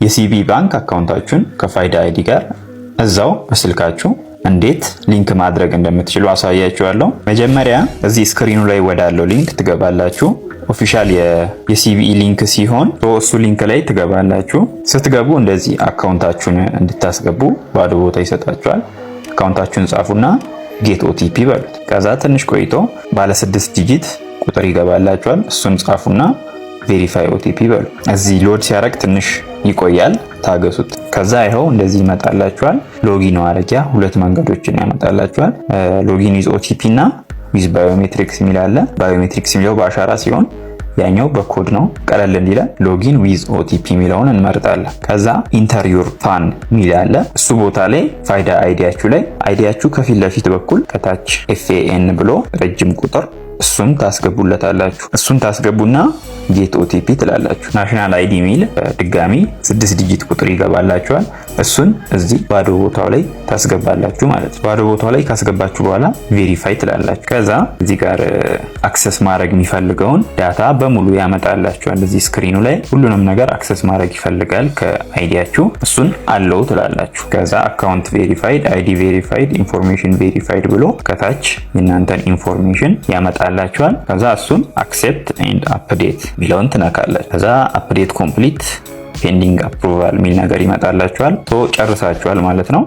የሲቢ ባንክ አካውንታችሁን ከፋይዳ አይዲ ጋር እዛው በስልካችሁ እንዴት ሊንክ ማድረግ እንደምትችሉ አሳያችኋለሁ። መጀመሪያ እዚህ ስክሪኑ ላይ ወዳለው ሊንክ ትገባላችሁ። ኦፊሻል የሲቢኢ ሊንክ ሲሆን እሱ ሊንክ ላይ ትገባላችሁ። ስትገቡ እንደዚህ አካውንታችሁን እንድታስገቡ ባዶ ቦታ ይሰጣችኋል። አካውንታችሁን ጻፉና ጌት ኦቲፒ በሉት። ከዛ ትንሽ ቆይቶ ባለ 6 ዲጂት ቁጥር ይገባላችኋል። እሱን ጻፉና ቬሪፋይ ኦቲፒ በሉ። እዚህ ሎድ ሲያደርግ ትንሽ ይቆያል፣ ታገሱት። ከዛ ይኸው እንደዚህ ይመጣላችኋል። ሎጊን ማድረጊያ 2 መንገዶችን ያመጣላችኋል። ሎጊን ዊዝ ኦቲፒ እና ዊዝ ባዮሜትሪክስ የሚል አለ። ባዮሜትሪክስ የሚለው በአሻራ ሲሆን ያኛው በኮድ ነው። ቀለል እንዲለን ሎጊን ዊዝ ኦቲፒ የሚለውን እንመርጣለን። ከዛ ኢንተር ዩር ፓን የሚል አለ። እሱ ቦታ ላይ ፋይዳ አይዲያችሁ ላይ አይዲያችሁ ከፊት ለፊት በኩል ከታች ኤፍኤን ብሎ ረጅም ቁጥር እሱን ታስገቡለታላችሁ። እሱን ታስገቡና ጌት ኦቲፒ ትላላችሁ። ናሽናል አይዲ ሚል ድጋሚ 6 ዲጂት ቁጥር ይገባላችኋል። እሱን እዚህ ባዶ ቦታው ላይ ታስገባላችሁ ማለት ነው። ባዶ ቦታው ላይ ካስገባችሁ በኋላ ቬሪፋይ ትላላችሁ። ከዛ እዚህ ጋር አክሰስ ማድረግ የሚፈልገውን ዳታ በሙሉ ያመጣላችኋል። እዚህ ስክሪኑ ላይ ሁሉንም ነገር አክሰስ ማድረግ ይፈልጋል ከአይዲያችሁ። እሱን አለው ትላላችሁ። ከዛ አካውንት ቬሪፋይድ፣ አይዲ ቬሪፋይድ፣ ኢንፎርሜሽን ቬሪፋይድ ብሎ ከታች የእናንተን ኢንፎርሜሽን ያመጣላችኋል። ከዛ እሱን አክሴፕት ኤንድ አፕዴት ሚለውን ትነካላችሁ። ከዛ አፕዴት ኮምፕሊት ፔንዲንግ አፕሩቫል ሚል ነገር ይመጣላችኋል። ጨርሳችኋል ማለት ነው።